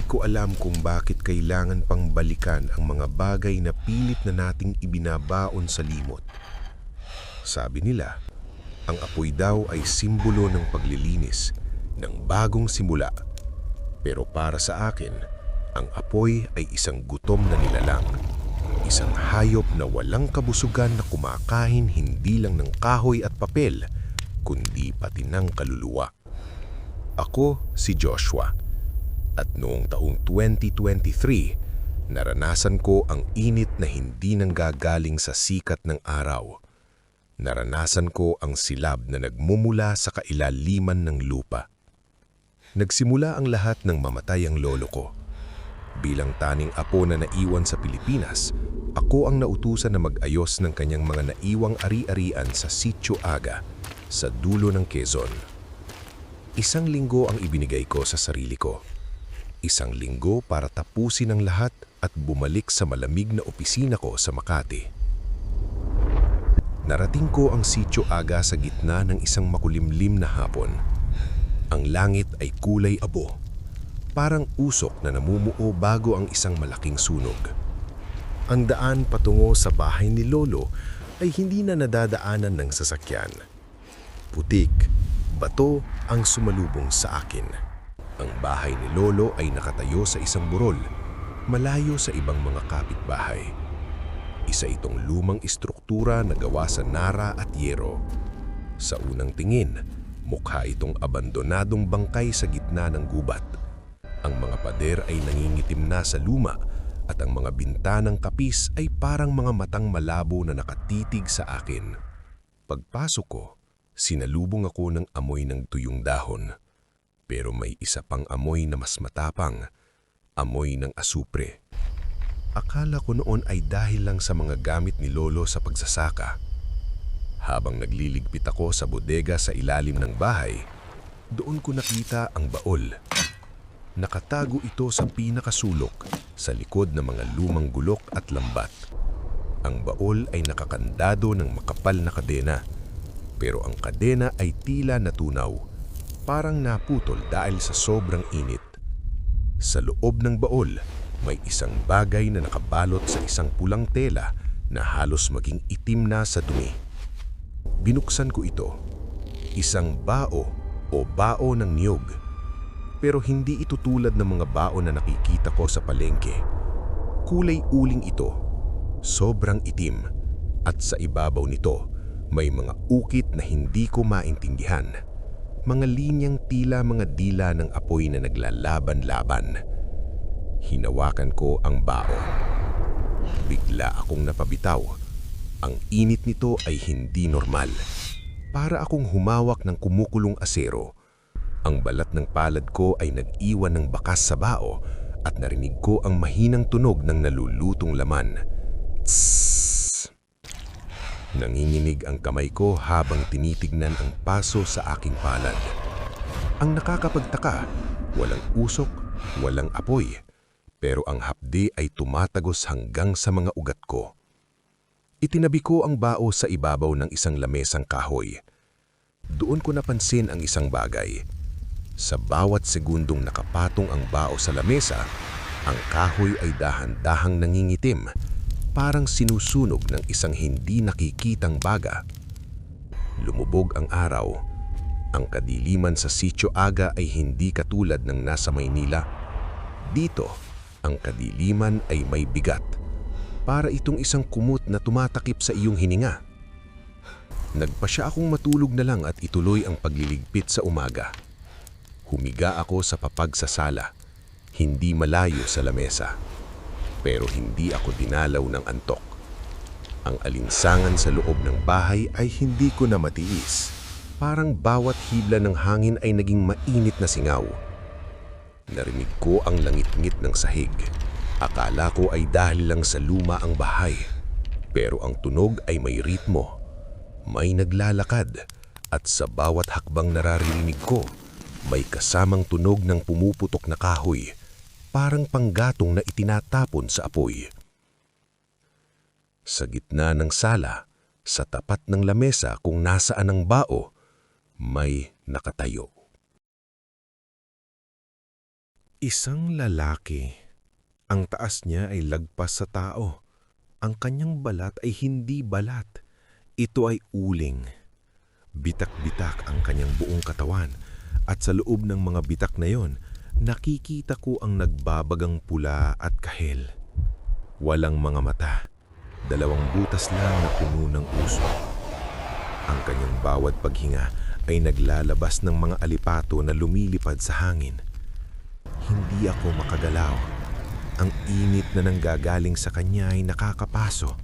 Hindi ko alam kung bakit kailangan pang balikan ang mga bagay na pilit na nating ibinabaon sa limot. Sabi nila, ang apoy daw ay simbolo ng paglilinis, ng bagong simula. Pero para sa akin, ang apoy ay isang gutom na nilalang. Isang hayop na walang kabusugan na kumakain hindi lang ng kahoy at papel, kundi pati ng kaluluwa. Ako si Joshua. At noong taong 2023, naranasan ko ang init na hindi nanggagaling sa sikat ng araw. Naranasan ko ang silab na nagmumula sa kailaliman ng lupa. Nagsimula ang lahat ng mamatay ang lolo ko. Bilang taning apo na naiwan sa Pilipinas, ako ang nautusan na mag-ayos ng kanyang mga naiwang ari-arian sa Sitio Aga, sa dulo ng Quezon. 1 linggo ang ibinigay ko sa sarili ko. 1 linggo para tapusin ang lahat at bumalik sa malamig na opisina ko sa Makati. Narating ko ang Sitio Aga sa gitna ng isang makulimlim na hapon. Ang langit ay kulay abo, parang usok na namumuo bago ang isang malaking sunog. Ang daan patungo sa bahay ni Lolo ay hindi na nadadaanan ng sasakyan. Putik, bato ang sumalubong sa akin. Ang bahay ni Lolo ay nakatayo sa isang burol, malayo sa ibang mga kapitbahay. Isa itong lumang istruktura na gawa sa nara at yero. Sa unang tingin, mukha itong abandonadong bangkay sa gitna ng gubat. Ang mga pader ay nangingitim na sa luma at ang mga bintanang kapis ay parang mga matang malabo na nakatitig sa akin. Pagpasok ko, sinalubong ako ng amoy ng tuyong dahon. Pero may isa pang amoy na mas matapang, amoy ng asupre. Akala ko noon ay dahil lang sa mga gamit ni Lolo sa pagsasaka. Habang nagliligpit ako sa bodega sa ilalim ng bahay, doon ko nakita ang baol. Nakatago ito sa pinakasulok, sa likod ng mga lumang gulok at lambat. Ang baol ay nakakandado ng makapal na kadena, pero ang kadena ay tila natunaw. Parang naputol dahil sa sobrang init. Sa loob ng baol, may isang bagay na nakabalot sa isang pulang tela na halos maging itim na sa dumi. Binuksan ko ito. Isang bao o bao ng niyog. Pero hindi ito tulad ng mga bao na nakikita ko sa palengke. Kulay uling ito. Sobrang itim. At sa ibabaw nito, may mga ukit na hindi ko maintindihan. Mga linyang tila mga dila ng apoy na naglalaban-laban. Hinawakan ko ang bao. Bigla akong napabitaw. Ang init nito ay hindi normal. Para akong humawak ng kumukulong asero. Ang balat ng palad ko ay nag-iwan ng bakas sa bao at narinig ko ang mahinang tunog ng nalulutong laman. Tssss! Nanginginig ang kamay ko habang tinitignan ang paso sa aking palad. Ang nakakapagtaka, walang usok, walang apoy, pero ang hapdi ay tumatagos hanggang sa mga ugat ko. Itinabi ko ang bao sa ibabaw ng isang lamesang kahoy. Doon ko napansin ang isang bagay. Sa bawat segundong nakapatong ang bao sa lamesa, ang kahoy ay dahan-dahang nangingitim, parang sinusunog ng isang hindi nakikitang baga. Lumubog ang araw. Ang kadiliman sa Sitio Aga ay hindi katulad ng nasa Maynila. Dito, ang kadiliman ay may bigat. Para itong isang kumot na tumatakip sa iyong hininga. Nagpasya akong matulog na lang at ituloy ang pagliligpit sa umaga. Humiga ako sa papagsasala, hindi malayo sa lamesa. Pero hindi ako dinalaw ng antok. Ang alinsangan sa loob ng bahay ay hindi ko na matiis. Parang bawat hibla ng hangin ay naging mainit na singaw. Narinig ko ang langit-ngit ng sahig. Akala ko ay dahil lang sa luma ang bahay. Pero ang tunog ay may ritmo. May naglalakad. At sa bawat hakbang naririnig ko, may kasamang tunog ng pumuputok na kahoy. Parang panggatong na itinatapon sa apoy. Sa gitna ng sala, sa tapat ng lamesa kung nasaan ang bao, may nakatayo. Isang lalaki. Ang taas niya ay lagpas sa tao. Ang kanyang balat ay hindi balat. Ito ay uling. Bitak-bitak ang kanyang buong katawan at sa loob ng mga bitak na yon, nakikita ko ang nagbabagang pula at kahel. Walang mga mata. 2 butas lang na puno ng usok. Ang kanyang bawat paghinga ay naglalabas ng mga alipato na lumilipad sa hangin. Hindi ako makagalaw. Ang init na nanggagaling sa kanya ay nakakapaso.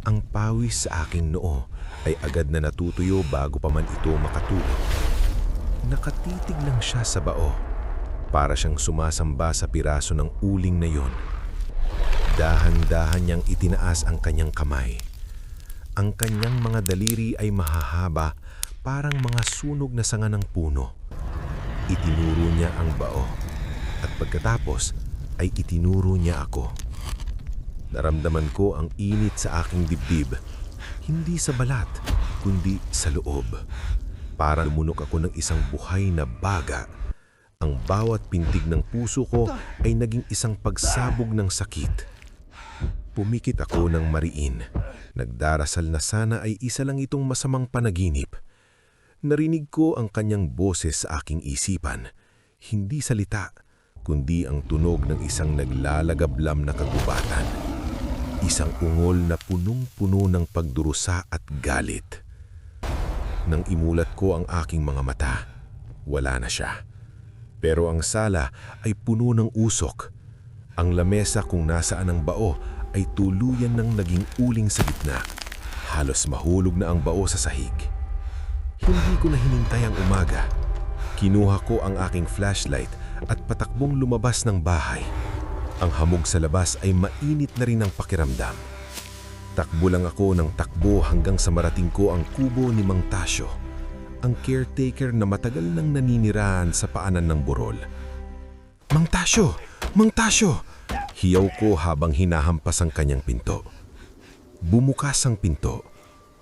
Ang pawis sa aking noo ay agad na natutuyo bago pa man ito makatulog. Nakatitig lang siya sa bao. Para siyang sumasamba sa piraso ng uling na yon. Dahan-dahan niyang itinaas ang kanyang kamay. Ang kanyang mga daliri ay mahahaba, parang mga sunog na sanga ng puno. Itinuro niya ang bao at pagkatapos ay itinuro niya ako. Naramdaman ko ang init sa aking dibdib, hindi sa balat, kundi sa loob. Parang lumunok ako ng isang buhay na baga. Ang bawat pintig ng puso ko ay naging isang pagsabog ng sakit. Pumikit ako ng mariin. Nagdarasal na sana ay isa lang itong masamang panaginip. Narinig ko ang kanyang boses sa aking isipan. Hindi salita, kundi ang tunog ng isang naglalagablam na kagubatan. Isang ungol na punong-puno ng pagdurusa at galit. Nang imulat ko ang aking mga mata, wala na siya. Pero ang sala ay puno ng usok. Ang lamesa kung nasaan ang bao ay tuluyan ng naging uling sa gitna. Halos mahulog na ang bao sa sahig. Hindi ko na hinintay ang umaga. Kinuha ko ang aking flashlight at patakbong lumabas ng bahay. Ang hamog sa labas ay mainit na rin ang pakiramdam. Takbo lang ako ng takbo hanggang sa marating ko ang kubo ni Mang Tasyo, ang caretaker na matagal nang naninirahan sa paanan ng burol. Mang Tasyo! Mang Tasyo! Hiyaw ko habang hinahampas ang kanyang pinto. Bumukas ang pinto.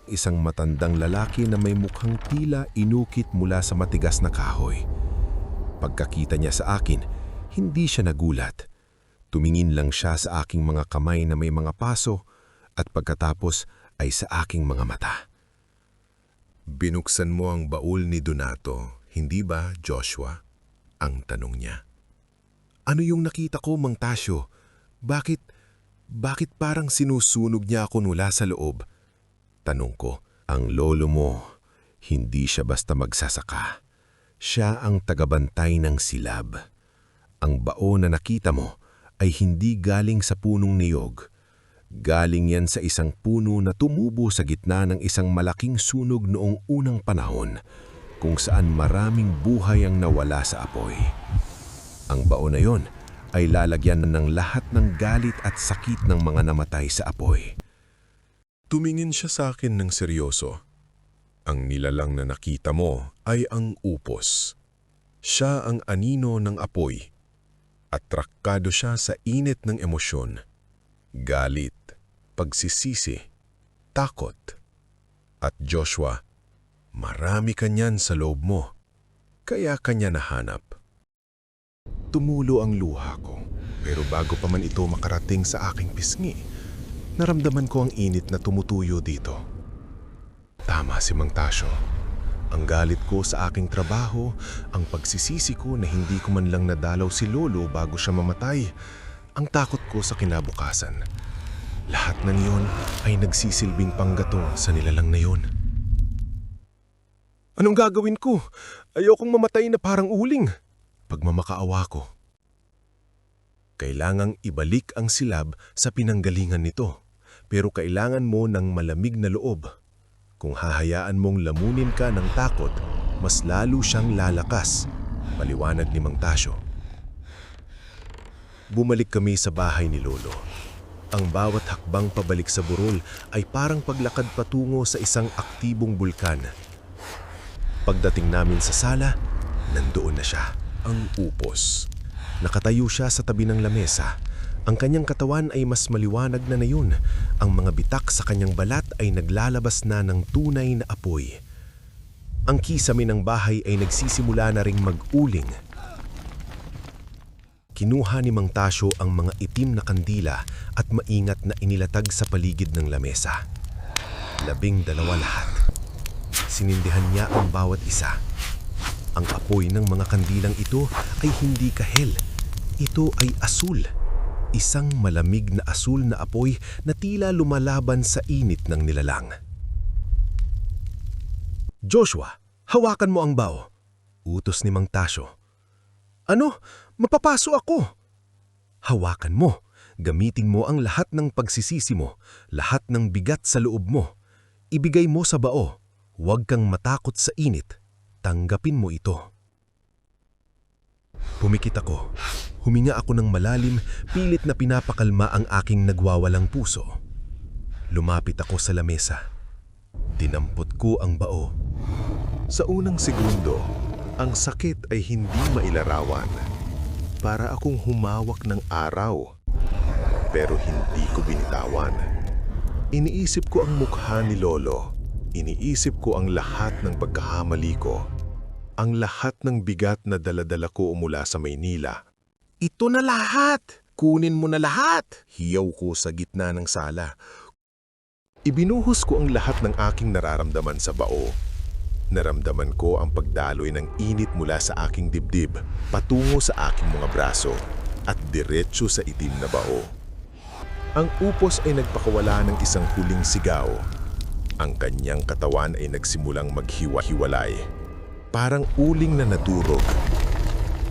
Isang matandang lalaki na may mukhang tila inukit mula sa matigas na kahoy. Pagkakita niya sa akin, hindi siya nagulat. Tumingin lang siya sa aking mga kamay na may mga paso at pagkatapos ay sa aking mga mata. Binuksan mo ang baul ni Donato, hindi ba, Joshua? Ang tanong niya. Ano yung nakita ko, Mang Tasyo? Bakit parang sinusunog niya ako mula sa loob? Tanong ko, ang lolo mo, hindi siya basta magsasaka. Siya ang tagabantay ng silab. Ang bao na nakita mo ay hindi galing sa punong niyog. Galing yan sa isang puno na tumubo sa gitna ng isang malaking sunog noong unang panahon, kung saan maraming buhay ang nawala sa apoy. Ang bao na yon ay lalagyan ng lahat ng galit at sakit ng mga namatay sa apoy. Tumingin siya sa akin ng seryoso. Ang nilalang na nakita mo ay ang upos. Siya ang anino ng apoy. Atrakkado siya sa init ng emosyon. Galit, pagsisisi, takot. At Joshua, marami kanyan sa loob mo. Kaya kanya nahanap. Tumulo ang luha ko, pero bago pa man ito makarating sa aking pisngi, naramdaman ko ang init na tumutuyo dito. Tama si Mang Tasyo. Ang galit ko sa aking trabaho, ang pagsisisi ko na hindi ko man lang nadalaw si Lolo bago siya mamatay, ang takot ko sa kinabukasan. Lahat ng iyon ay nagsisilbing panggatong sa nilalang na iyon. Anong gagawin ko? Ayokong mamatay na parang uling. Pagmamakaawa ko. Kailangang ibalik ang silab sa pinanggalingan nito, pero kailangan mo ng malamig na loob. Kung hahayaan mong lamunin ka ng takot, mas lalo siyang lalakas, paliwanag ni Mang Tasyo. Bumalik kami sa bahay ni Lolo. Ang bawat hakbang pabalik sa burol ay parang paglakad patungo sa isang aktibong bulkan. Pagdating namin sa sala, nandoon na siya, ang upos. Nakatayo siya sa tabi ng lamesa. Ang kanyang katawan ay mas maliwanag na ngayon. Ang mga bitak sa kanyang balat ay naglalabas na ng tunay na apoy. Ang kisame ng bahay ay nagsisimula na ring mag-uling. Kinuha ni Mang Tasyo ang mga itim na kandila at maingat na inilatag sa paligid ng lamesa. 12 lahat. Sinindihan niya ang bawat isa. Ang apoy ng mga kandilang ito ay hindi kahel. Ito ay asul. Isang malamig na asul na apoy na tila lumalaban sa init ng nilalang. "Joshua, hawakan mo ang bao," utos ni Mang Tasyo. "Ano? Mapapaso ako." "Hawakan mo. Gamitin mo ang lahat ng pagsisisi mo, lahat ng bigat sa loob mo. Ibigay mo sa bao. Huwag kang matakot sa init. Tanggapin mo ito." Pumikit ako. Huminga ako ng malalim, pilit na pinapakalma ang aking nagwawalang puso. Lumapit ako sa lamesa. Dinampot ko ang bao. Sa unang segundo, ang sakit ay hindi mailarawan. Para akong humawak ng araw. Pero hindi ko binitawan. Iniisip ko ang mukha ni Lolo. Iniisip ko ang lahat ng pagkakamali ko. Ang lahat ng bigat na daladala ko mula sa Maynila. "Ito na lahat! Kunin mo na lahat!" Hiyaw ko sa gitna ng sala. Ibinuhos ko ang lahat ng aking nararamdaman sa bao. Naramdaman ko ang pagdaloy ng init mula sa aking dibdib, patungo sa aking mga braso, at diretso sa itim na bao. Ang upos ay nagpakawala ng isang huling sigaw. Ang kanyang katawan ay nagsimulang maghiwa-hiwalay. Parang uling na nadurog.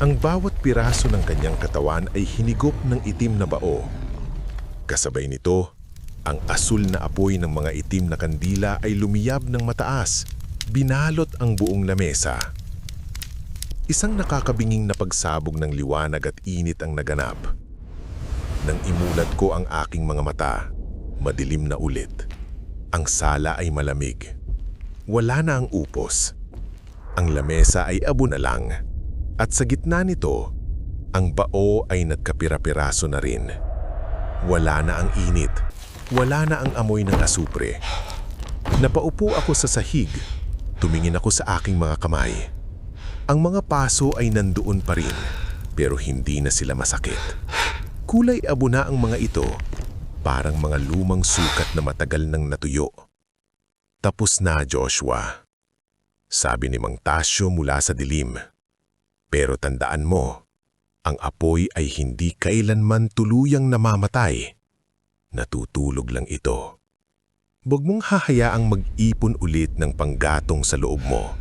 Ang bawat piraso ng kanyang katawan ay hinigop ng itim na bao. Kasabay nito, ang asul na apoy ng mga itim na kandila ay lumiyab ng mataas. Binalot ang buong lamesa. Isang nakakabinging na pagsabog ng liwanag at init ang naganap. Nang imulat ko ang aking mga mata, madilim na ulit. Ang sala ay malamig. Wala na ang upos. Ang lamesa ay abo na lang. At sa gitna nito, ang bao ay nagkapira-piraso na rin. Wala na ang init. Wala na ang amoy ng asupre. Napaupo ako sa sahig. Tumingin ako sa aking mga kamay. Ang mga paso ay nandoon pa rin, pero hindi na sila masakit. Kulay abo na ang mga ito, parang mga lumang sukat na matagal nang natuyo. "Tapos na, Joshua," sabi ni Mang Tasyo mula sa dilim. "Pero tandaan mo, ang apoy ay hindi kailanman tuluyang namamatay. Natutulog lang ito. Huwag mong hahayaang mag-ipon ulit ng panggatong sa loob mo."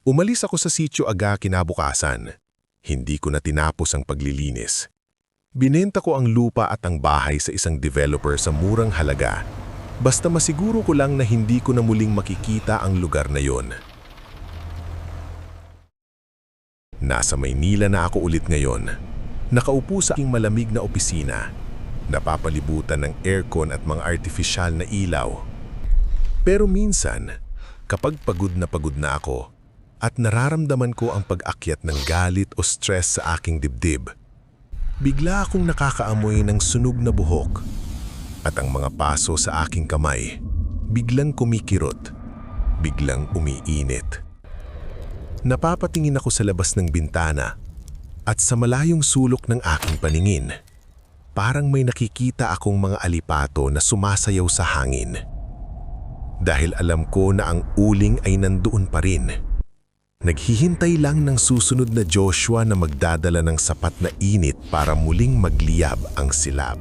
Umalis ako sa sitio aga kinabukasan. Hindi ko na tinapos ang paglilinis. Binenta ko ang lupa at ang bahay sa isang developer sa murang halaga. Basta masiguro ko lang na hindi ko na muling makikita ang lugar na yon. Nasa Maynila na ako ulit ngayon. Nakaupo sa aking malamig na opisina. Napapalibutan ng aircon at mga artificial na ilaw. Pero minsan, kapag pagod na ako at nararamdaman ko ang pag-akyat ng galit o stress sa aking dibdib, bigla akong nakakaamoy ng sunog na buhok at ang mga paso sa aking kamay biglang kumikirot, biglang umiinit. Napapatingin ako sa labas ng bintana at sa malayong sulok ng aking paningin, parang may nakikita akong mga alipato na sumasayaw sa hangin. Dahil alam ko na ang uling ay nandoon pa rin. Naghihintay lang ng susunod na Joshua na magdadala ng sapat na init para muling magliyab ang silab.